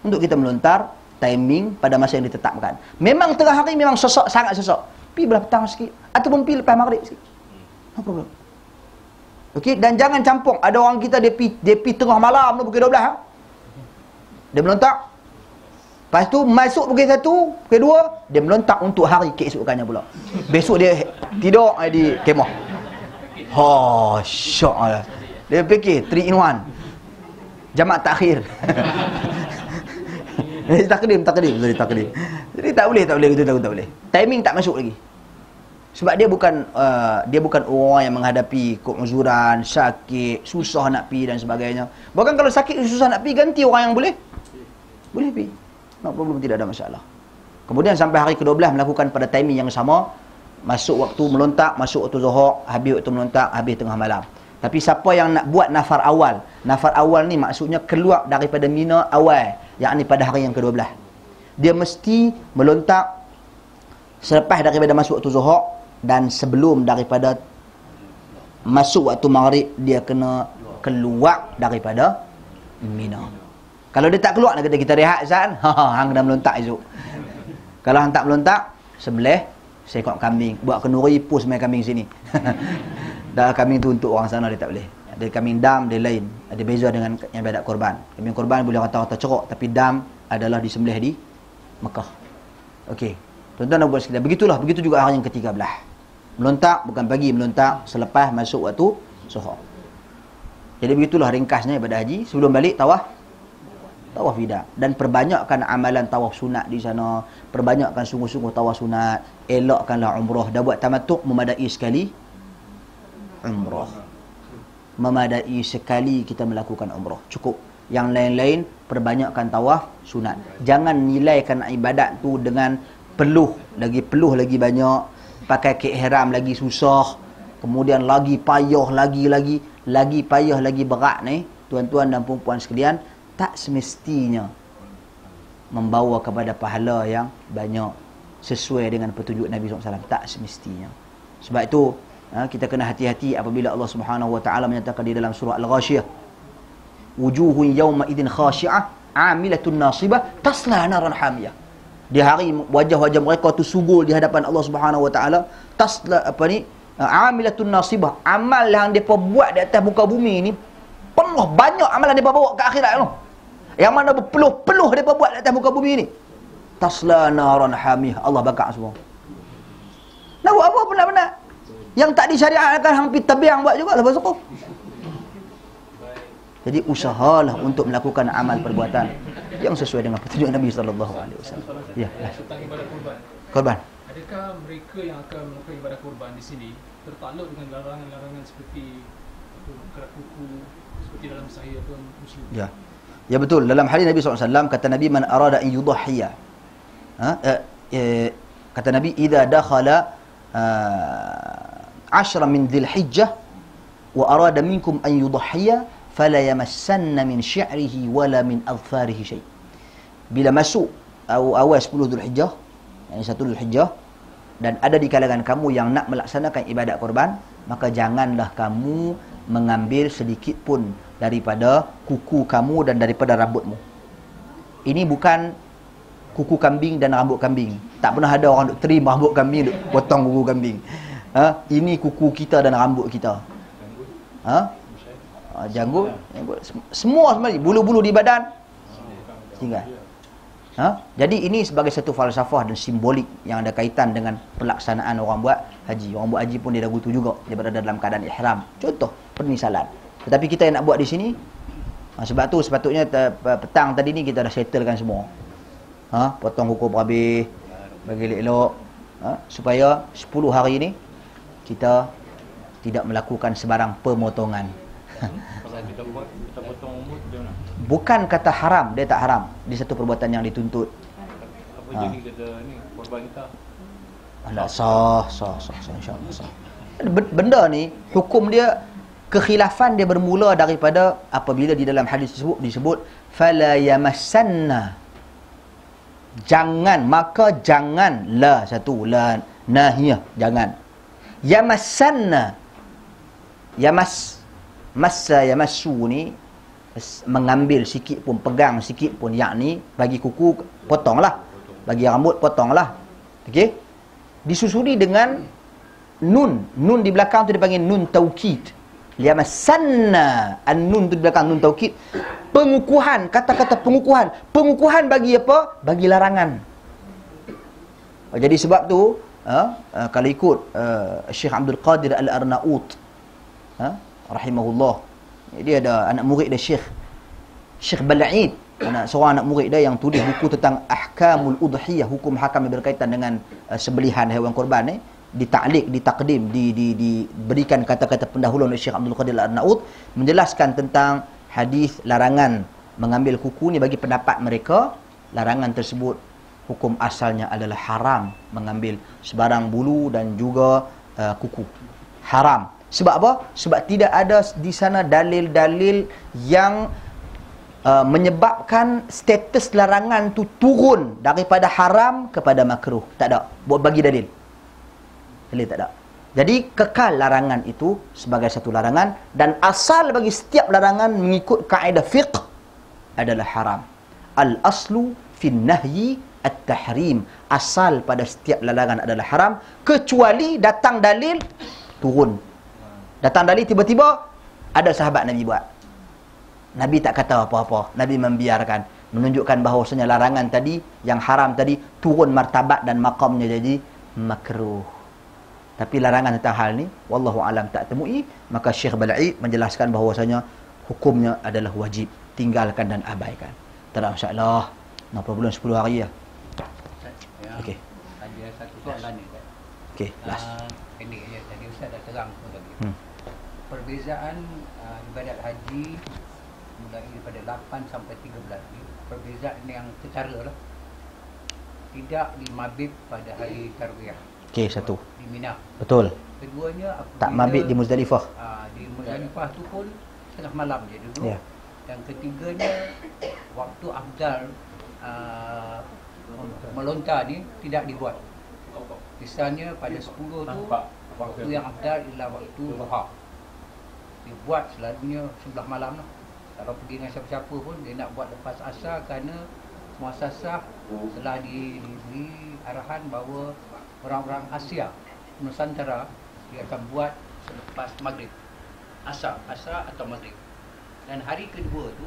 untuk kita melontar timing pada masa yang ditetapkan. Memang tengah hari memang sesak, sangat sesak. Pergi belah petang sikit ataupun pergi lepas maghrib sikit. No problem. Okey, dan jangan campur. Ada orang kita dia pergi tengah malam tu pukul 12 ha? Dia melontak. Lepas tu masuk pukul 1, pukul 2 dia melontak untuk hari keesokannya pula. Besok dia tidur di kemah. Syok lah. Dia fikir 3 in 1. Jamak takhir. Takdim. Jadi tak boleh gitu, tak boleh. Timing tak masuk lagi. Sebab dia bukan orang yang menghadapi keuzuran, sakit, susah nak pi dan sebagainya. Bahkan kalau sakit susah nak pi, ganti orang yang boleh pi. No problem, tidak ada masalah. Kemudian sampai hari ke-12 melakukan pada timing yang sama. Masuk waktu melontak, masuk waktu zuhur, habis waktu melontak, habis tengah malam. Tapi siapa yang nak buat nafar awal ni maksudnya keluar daripada Mina awal, yakni pada hari yang ke-12. Dia mesti melontak selepas daripada masuk waktu zuhur dan sebelum daripada masuk waktu maghrib. Dia kena keluar daripada Mina. Kalau dia tak keluar, kita rehat Zan. Hang kena melontak esok. Kalau hang tak melontak, sembelih seekor kambing, buat kenduri, pus main kambing sini. Dah kambing tu untuk orang sana dia tak boleh. Ada kambing dam, dia lain. Ada beza dengan yang ibadat korban. Kambing korban boleh rata-rata ceruk, tapi dam adalah disembelih di Mekah. Okey. Tuan-tuan dan puan sekalian, begitu juga hari yang ke-13. Melontak bukan pagi, melontak selepas masuk waktu zuhur. Jadi begitulah ringkasnya ibadah haji. Sebelum balik tawaf wida, dan perbanyakkan amalan tawaf sunat di sana, perbanyakkan sungguh-sungguh tawaf sunat, elakkanlah umrah. Dah buat tamattu', memadai sekali umrah. Memadai sekali kita melakukan umrah, cukup. Yang lain-lain perbanyakkan tawaf sunat. Jangan nilaikan ibadat tu dengan peluh lagi banyak, pakai ihram lagi susah, kemudian lagi payah lagi payah lagi berat ni. Tuan-tuan dan puan-puan sekalian, tak semestinya membawa kepada pahala yang banyak sesuai dengan petunjuk Nabi SAW. Tak semestinya. Sebab itu kita kena hati-hati apabila Allah Subhanahu Wa Taala menyatakan di dalam surah Al-Ghashiyah, wujuhun yawma idzin khashi'ah 'amilatun nasibah tasla naran hamiyah. Di hari wajah-wajah mereka tu sugul di hadapan Allah Subhanahu Wa Taala, tasla 'amilatun nasibah. Amal yang depa buat di atas muka bumi ni penuh, banyak amalan depa bawa ke akhirat tu. Yang mana berpeluh-peluh depa buat di atas muka bumi ni. Tasla naran hamiyah. Allah bakar semua. Nak buat apa pun nak benar. Yang tak disyariatkan hang pi tabiang buat juga lepas tu. Jadi usahalah untuk melakukan amal perbuatan yang sesuai dengan petunjuk Nabi sallallahu alaihi wasallam. Ya. Tentang ibadah Korban. Adakah mereka yang akan melakukan ibadah korban di sini tertakluk dengan larangan-larangan seperti kerak kuku seperti dalam sahih atau Muslim? Ya. Ya betul. Dalam hadis Nabi SAW kata Nabi, man arada an yudhhiya. Kata Nabi, idza dakhala 10 min Dzulhijjah wa arada minkum an yudhhiya fala yamassanna min syi'rihi wala min adfarihi syai'. Bila masuk awal 10 Dzulhijjah, yang 1 Dzulhijjah, dan ada di kalangan kamu yang nak melaksanakan ibadat korban, maka janganlah kamu mengambil sedikit pun daripada kuku kamu dan daripada rambutmu. Ini bukan kuku kambing dan rambut kambing. Tak pernah ada orang duk trim rambut kambing, duk potong kuku kambing. Ini kuku kita dan rambut kita. Janggut, semua sebenarnya, bulu-bulu di badan tinggal. Jadi ini sebagai satu falsafah dan simbolik yang ada kaitan dengan pelaksanaan orang buat haji. Orang buat haji pun dia dah gutu juga, dia berada dalam keadaan ihram. Contoh permisalan. Tetapi kita yang nak buat di sini, sebab tu sepatutnya petang tadi ni kita dah settlekan semua. Potong kuku berhabis, bagi elok, supaya 10 hari ni kita tidak melakukan sebarang pemotongan. Kalau kita potong umur dia mana? Bukan kata haram, dia tak haram. Dia satu perbuatan yang dituntut. Apa jadi kata ni korban kita? Sah insya-Allah sah. Benda ni hukum dia, kekhilafan dia bermula daripada apabila di dalam hadis tersebut disebut fala yamassanna, jangan, maka jangan, la satu, la nahiyah, jangan. Yamassanna, massa yamassu ni mengambil sikit pun, pegang sikit pun, yakni bagi kuku potonglah, bagi rambut potonglah. Okey, disusuli dengan nun di belakang tu dipanggil nun taukid. Yamassanna, an-nun tu di belakang nun taukid, pengukuhan, kata-kata pengukuhan bagi apa? Bagi larangan. Jadi sebab tu kalau ikut Syekh Abdul Qadir Al-Arnaut rahimahullah, dia ada anak murid dia Syekh Bal'id, seorang anak murid dia yang tulis buku tentang ahkamul udhiyah, hukum hakam yang berkaitan dengan sembelihan haiwan korban ni, dita'liq, ditakdim, diberikan kata-kata pendahuluan oleh Syekh Abdul Qadir Al-Arnaut, menjelaskan tentang hadis larangan mengambil kuku ni. Bagi pendapat mereka, larangan tersebut hukum asalnya adalah haram mengambil sebarang bulu dan juga kuku. Haram. Sebab apa? Sebab tidak ada di sana dalil-dalil yang menyebabkan status larangan tu turun daripada haram kepada makruh. Tak ada. Buat bagi dalil. Dalil tak ada. Jadi kekal larangan itu sebagai satu larangan, dan asal bagi setiap larangan mengikut kaedah fiqh adalah haram. Al-aslu fin nahyi at-tahrim. Asal pada setiap larangan adalah haram, kecuali datang dalil turun. Datang dalil tiba-tiba ada sahabat Nabi buat. Nabi tak kata apa-apa. Nabi membiarkan, menunjukkan bahawasanya larangan tadi, yang haram tadi, turun martabat dan maqamnya jadi makruh. Tapi larangan tentang hal ni wallahu alam tak temui, maka Syekh Bal'id menjelaskan bahawasanya hukumnya adalah wajib, tinggalkan dan abaikan. Tak ada masalah. 60 bulan 10 hari lah. Okey. Ada satu soalan ni. Okey, last. Ini je tadi Ustaz dah terang pun tadi. Perbezaan ibadat haji mulai daripada 8 sampai 13 ni, perbezaan yang ketara lah. Tidak di mabit pada hari tarwiyah. Okey, satu. Di Mina. Betul. Keduanya Tak mabit di Muzdalifah. Di Muzdalifah tu pun tengah malam je dulu. Ya. Yang ketiganya, waktu afdal melontar ni tidak dibuat. Misalnya pada 10 tu waktu yang afdal ialah waktu duha. Dibuat selalunya sebelah malam lah. Kalau pergi dengan siapa-siapa pun dia nak buat lepas asar, kerana muasasah telah diberi arahan bahawa orang-orang Asia Nusantara dia akan buat selepas maghrib, asar atau maghrib. Dan hari kedua tu,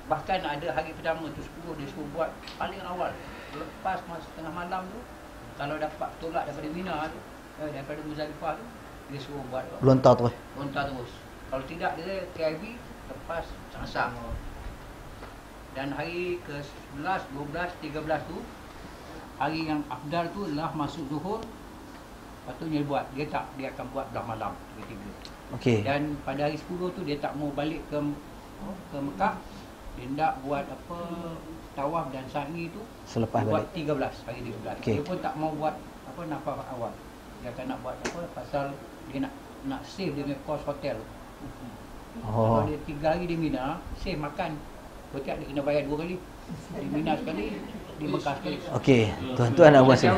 bahkan ada hari pertama tu 10 dia suruh buat paling awal, lepas masa tengah malam tu. Kalau dapat tolak daripada Mina tu, daripada Muzdalifah tu, dia suruh buat Lontar terus. Kalau tidak, dia TIV lepas asar. Dan hari ke-11, 12, 13 tu, hari yang afdal tu adalah masuk zuhur. Patutnya dia buat. Dia tak, dia akan buat belah malam tiga-tiga. Okey. Dan pada hari 10 tu dia tak mau balik ke Mekah. Dia nak buat apa, tawaf dan sa'i tu Selepas buat balik. 13, hari 13. Okey. Dia pun tak mau buat apa nafas awal. Dia akan nak buat apa, pasal dia nak save dia punya kos hotel. Kalau dia 3 hari di Mina, save makan. Berarti dia kena bayar 2 kali. Di Mina sekali, di Mekah sekali. Okey, tuan-tuan dan puan-puan.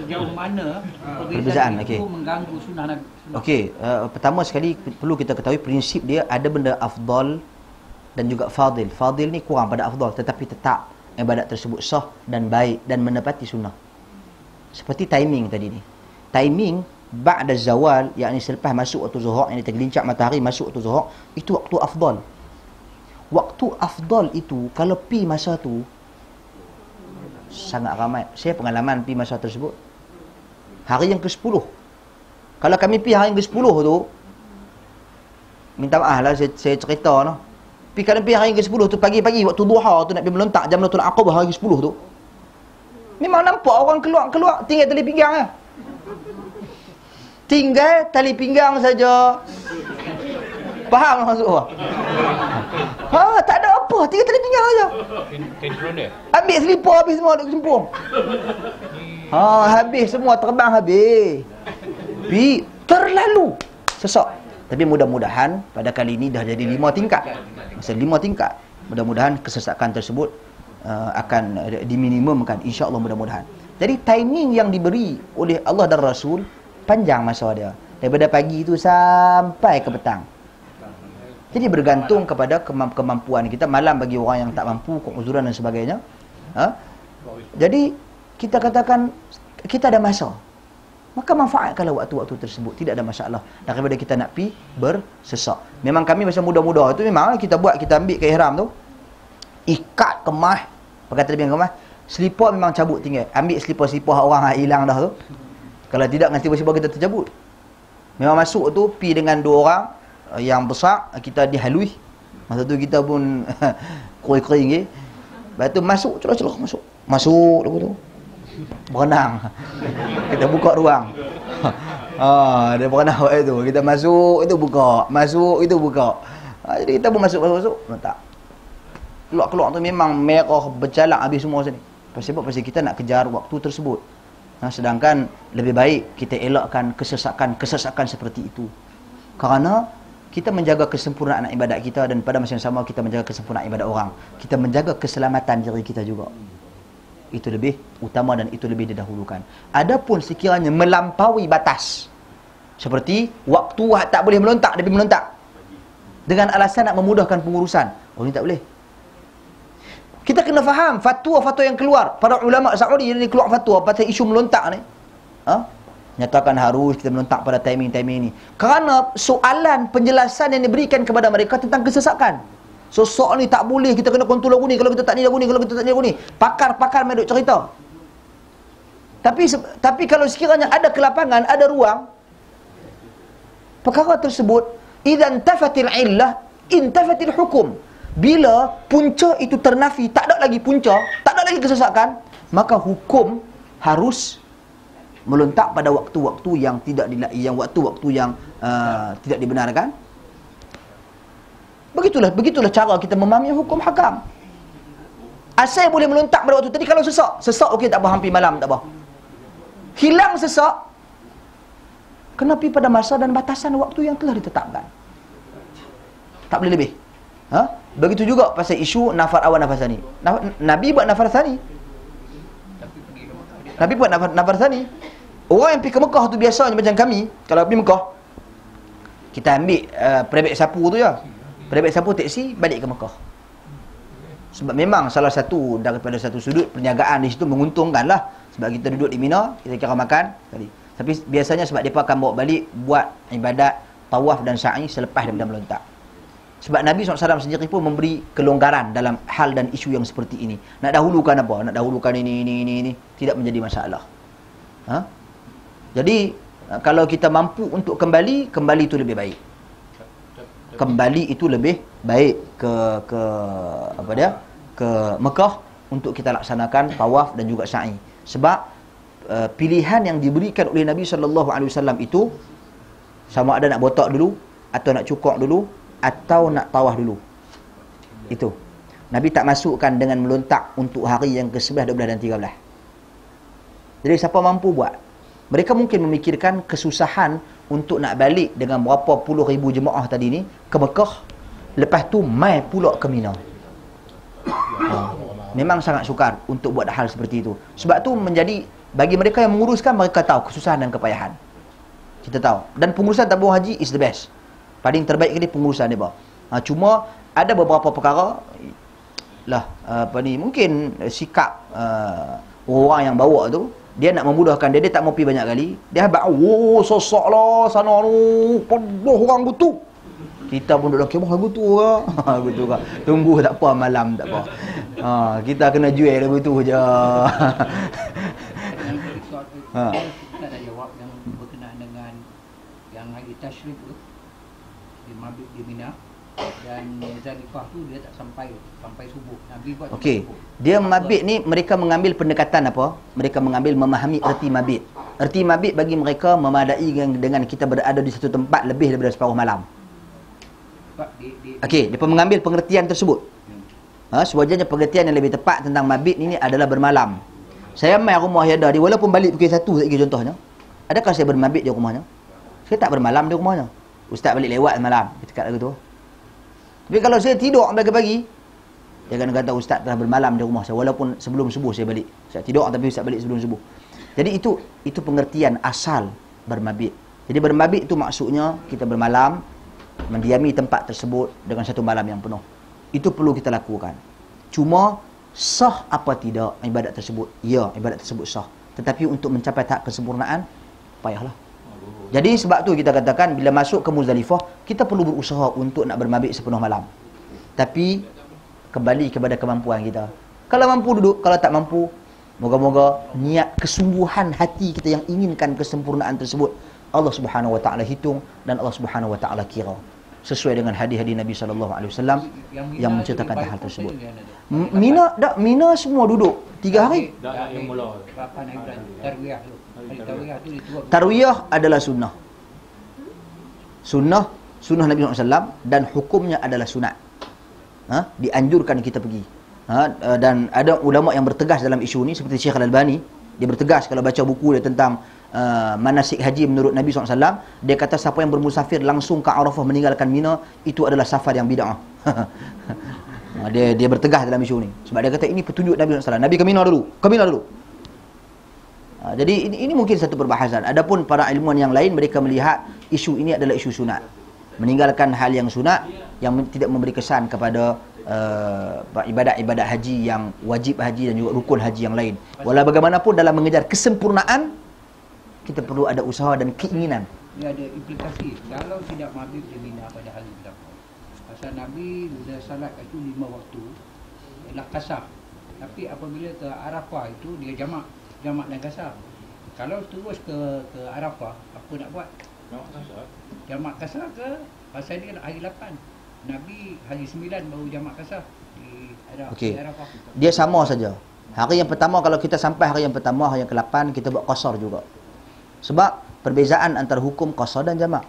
Sejauh mana Perbezaan, itu okey. mengganggu sunnah Nabi. Okey, pertama sekali perlu kita ketahui prinsip dia, ada benda afdal dan juga fadil. Fadil ni kurang pada afdal, tetapi tetap ibadat tersebut sah dan baik dan menepati sunnah. Seperti timing tadi ni. Timing ba'da zawal, yakni selepas masuk waktu zuhur, yang tergelincir matahari masuk waktu zuhur, itu waktu afdal. Waktu afdal itu kalau pi masa tu sangat ramai. Saya pengalaman pi masa tersebut. Hari yang ke-10. Kalau kami pi hari yang ke-10 tu, minta maaf lah saya cerita noh. Kalau pi hari yang ke-10 tu pagi-pagi waktu duha tu nak pergi melontak Jamratul Aqabah hari ke-10 tu. Memang nampak orang keluar tinggal tali pinggang lah. Tinggal tali pinggang saja. Faham maksud apa? Tak ada apa, tinggal tali pinggang saja. Ambil selipar habis semua duk sempung. Habis semua terbang habis. Terlalu sesak. Tapi mudah-mudahan pada kali ini dah jadi 5 tingkat. Masa 5 tingkat. Mudah-mudahan kesesakan tersebut akan diminimumkan, insya-Allah mudah-mudahan. Jadi timing yang diberi oleh Allah dan Rasul panjang masa dia, daripada pagi itu sampai ke petang. Jadi bergantung kepada kemampuan kita. Malam bagi orang yang tak mampu, keuzuran dan sebagainya. Jadi kita katakan kita ada masa, maka manfaatkanlah waktu-waktu tersebut, tidak ada masalah daripada kita nak pi bersesak. Memang kami masa muda-muda tu memang kita ambil ke ihram tu, ikat kemah, pakai tali pinggang kemah, selipar memang cabut tinggal. Ambil selipar-selipar orang hilang dah tu. Kalau tidak, nanti tiba-tiba kita tercabut. Memang masuk tu, pi dengan 2 orang yang besar, kita dihalui. Masa tu kita pun kering-kering je. Lepas tu masuk, celah-celah masuk. Masuk lepas tu. Berenang. Kita buka ruang. Dia berenang waktu tu. Kita masuk, itu buka. Masuk, itu buka. Jadi kita pun masuk. Tak. Keluar-keluar tu memang merah, bercalak habis semua sini. Pasal kita nak kejar waktu tersebut. Sedangkan lebih baik kita elakkan kesesakan seperti itu. Kerana kita menjaga kesempurnaan ibadat kita, dan pada masa yang sama kita menjaga kesempurnaan ibadat orang. Kita menjaga keselamatan diri kita juga. Itu lebih utama dan itu lebih didahulukan. Adapun sekiranya melampaui batas, seperti waktu tak boleh melontak, dia pergi melontak dengan alasan nak memudahkan pengurusan, ini tak boleh. Kita kena faham fatwa-fatwa yang keluar. Para ulama Saudi ni keluar fatwa pasal isu melontak ni. Nyatakan harus kita melontak pada timing-timing ni. Kerana soalan penjelasan yang diberikan kepada mereka tentang kesesakan. Soal ni tak boleh, kita kena kontrol lagu ni, kalau kita tak ni lagu ni, kalau kita tak ni lagu ni. Pakar-pakar main duk cerita. Tapi kalau sekiranya ada kelapangan, ada ruang, perkara tersebut, idzan tafatil illah, intafatil hukum. Bila punca itu ternafi, tak ada lagi punca, tak ada lagi kesesakan, maka hukum harus melontak pada waktu-waktu yang tidak tidak dibenarkan. Begitulah cara kita memahami hukum hakam. Asal boleh melontak pada waktu tadi kalau sesak okey, tak apa, hampir malam tak apa. Hilang sesak, kena pergi pada masa dan batasan waktu yang telah ditetapkan. Tak boleh lebih. Begitu juga pasal isu nafar awal nafar sani. Nabi buat nafar sani. Nabi buat nafar sani. Orang yang pergi ke Mekah tu biasanya macam kami, kalau pergi Mekah, kita ambil perebet sapu tu je. Perebet sapu teksi balik ke Mekah. Sebab memang salah satu daripada satu sudut perniagaan di situ menguntungkan lah. Sebab kita duduk di Mina, kita kira makan tadi. Tapi biasanya sebab mereka akan bawa balik buat ibadat tawaf dan sa'i selepas daripada melontak. Sebab Nabi SAW sendiri pun memberi kelonggaran dalam hal dan isu yang seperti ini. Nak dahulukan apa? Nak dahulukan ini. Tidak menjadi masalah. Jadi, kalau kita mampu untuk kembali itu lebih baik. Kembali itu lebih baik ke Mekah untuk kita laksanakan tawaf dan juga sa'i. Sebab pilihan yang diberikan oleh Nabi SAW itu sama ada nak botak dulu, atau nak cukok dulu, atau nak tawaf dulu. Itu Nabi tak masukkan dengan melontak untuk hari yang ke-11, 12 dan 13. Jadi siapa mampu buat. Mereka mungkin memikirkan kesusahan untuk nak balik dengan berapa puluh ribu jemaah tadi ni ke Mekah, lepas tu mai pula ke Mina. Memang sangat sukar untuk buat hal seperti itu. Sebab tu menjadi, bagi mereka yang menguruskan, mereka tahu kesusahan dan kepayahan. Kita tahu. Dan pengurusan tabung haji is the best. Paling terbaik kali pengurusan dia. Cuma ada beberapa perkara lah mungkin sikap orang yang bawa tu, dia nak memudahkan dia tak mau pergi banyak kali. Dia habaq, sosok lah sana tu, penuh orang butuh. Kita pun duduk kemah butuh ke? Betul ke? Tunggu tak apa, malam tak apa. Kita kena jual dia butuh je. Tak ada jawab yang berkenaan dengan yang hari Tashrik tu, di Mabit di Mina, dan Zalifah tu dia tak sampai subuh. Nabi buat okey. subuh. Dia mabit ni mereka mengambil pendekatan apa? Mereka mengambil memahami erti mabit. Erti mabit bagi mereka memadai dengan kita berada di satu tempat lebih daripada separuh malam. Okey, dia mengambil pengertian tersebut. Sewajarnya pengertian yang lebih tepat tentang mabit ini adalah bermalam. Saya mai rumah Yada dia, walaupun balik pukul 1 lagi contohnya. Adakah saya bermabit di rumahnya? Saya tak bermalam di rumahnya. Ustaz balik lewat malam, kita cakap lagu tu. Tapi kalau saya tidur pagi-pagi, dia akan kata ustaz telah bermalam di rumah saya walaupun sebelum subuh saya balik. Saya tidur tapi ustaz balik sebelum subuh. Jadi itu pengertian asal bermabit. Jadi bermabit itu maksudnya kita bermalam, mendiami tempat tersebut dengan satu malam yang penuh. Itu perlu kita lakukan. Cuma sah apa tidak ibadat tersebut? Ya, ibadat tersebut sah. Tetapi untuk mencapai tahap kesempurnaan, payahlah. Jadi sebab tu kita katakan bila masuk ke Muzdalifah, kita perlu berusaha untuk nak bermabit sepenuh malam. Tapi kembali kepada kemampuan kita. Kalau mampu duduk, kalau tak mampu, moga-moga niat kesungguhan hati kita yang inginkan kesempurnaan tersebut Allah Subhanahu wa taala hitung dan Allah Subhanahu wa taala kira. Sesuai dengan hadis-hadis Nabi sallallahu alaihi wasallam yang menceritakan hal tersebut. Mina semua duduk 3 hari. Tarwiyah adalah sunnah. Sunnah Nabi SAW dan hukumnya adalah sunat. Dianjurkan kita pergi. Dan ada ulama yang bertegas dalam isu ni seperti Syekh Al-Albani. Dia bertegas kalau baca buku dia tentang manasik haji menurut Nabi SAW. Dia kata siapa yang bermusafir langsung ke Arafah meninggalkan Mina, itu adalah safar yang bid'ah. Dia bertegas dalam isu ni. Sebab dia kata ini petunjuk Nabi SAW. Nabi ke Mina dulu. Jadi ini mungkin satu perbahasan. Adapun para ilmuwan yang lain, mereka melihat isu ini adalah isu sunat. Meninggalkan hal yang sunat, yang tidak memberi kesan kepada ibadat-ibadat haji yang wajib haji dan juga rukun haji yang lain. Walau bagaimanapun dalam mengejar kesempurnaan, kita perlu ada usaha dan keinginan. Dia ada implikasi. Kalau tidak mabit di Mina pada hari berapa? Pasal Nabi sudah salat itu 5 waktu, ialah qasar. Tapi apabila ke Arafah itu dia jamak dan qasar. Kalau terus ke Arafah, apa nak buat? Jamak qasar ke? Pasal dia hari 8. Nabi hari 9 baru jamak qasar di Arafah. Dia sama saja. Hari yang pertama, kalau kita sampai hari yang pertama, hari yang ke-8 kita buat qasar juga. Sebab perbezaan antara hukum qasar dan jamak.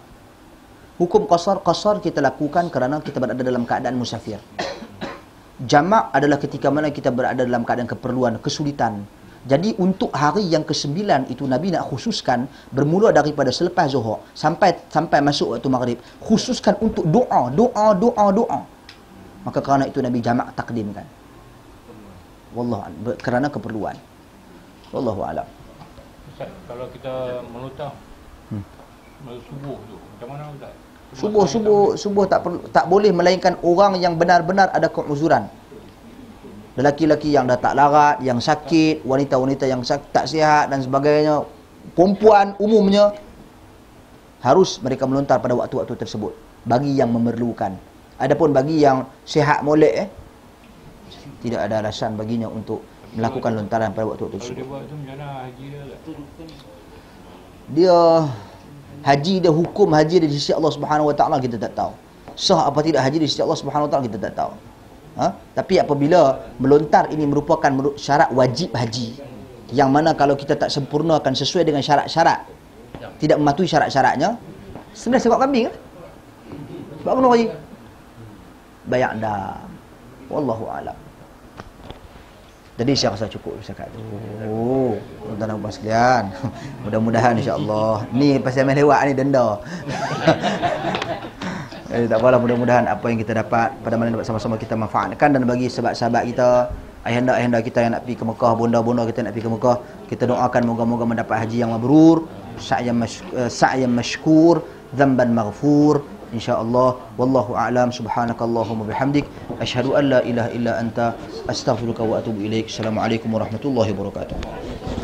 Hukum qasar kita lakukan kerana kita berada dalam keadaan musafir. Jamak adalah ketika mana kita berada dalam keadaan keperluan, kesulitan. Jadi untuk hari yang ke-9 itu Nabi nak khususkan bermula daripada selepas Zuhur sampai masuk waktu Maghrib, khususkan untuk doa. Maka kerana itu Nabi jamak takdimkan. Wallahu kerana keperluan. Wallahu a'lam. Ustaz, kalau kita melutang subuh tu, macam mana Ustaz? Subuh tak boleh melainkan orang yang benar-benar ada keuzuran. Lelaki-lelaki yang dah tak larat, yang sakit, wanita-wanita yang tak sihat dan sebagainya, perempuan umumnya, harus mereka melontar pada waktu-waktu tersebut bagi yang memerlukan. Adapun bagi yang sihat molek, tidak ada alasan baginya untuk melakukan lontaran pada waktu tersebut. Kalau dia buat tu macam mana haji dia? Dia haji dia, hukum haji dia di sisi Allah Subhanahu Wa Taala kita tak tahu. Sah apa tidak haji di sisi Allah Subhanahu Wa Taala kita tak tahu. Tapi apabila melontar ini merupakan syarat wajib haji, yang mana kalau kita tak sempurnakan sesuai dengan syarat-syarat, tidak mematuhi syarat-syaratnya, sebenarnya sekok kambing kan? Sebab apa haji? Bayar dah. Wallahu a'lam. Jadi saya rasa cukup cakap tu. Tuan-tuan dan puan sekalian, mudah-mudahan insya-Allah. Ni pasal main lewat ni denda. Tak apalah, mudah-mudahan apa yang kita dapat pada malam ini sama-sama kita manfaatkan, dan bagi sahabat-sahabat kita, ayahanda-ayahanda kita yang nak pergi ke Mekah, bonda-bonda kita nak pergi ke Mekah, kita doakan moga-moga mendapat haji yang mabrur, sa'yan mashkur, dhanban maghfur, insya-Allah. Wallahu a'lam. Subhanakallahumma bihamdik asyhadu an la ilaha illa anta astaghfiruka wa atubu ilaik. Assalamualaikum warahmatullahi wabarakatuh.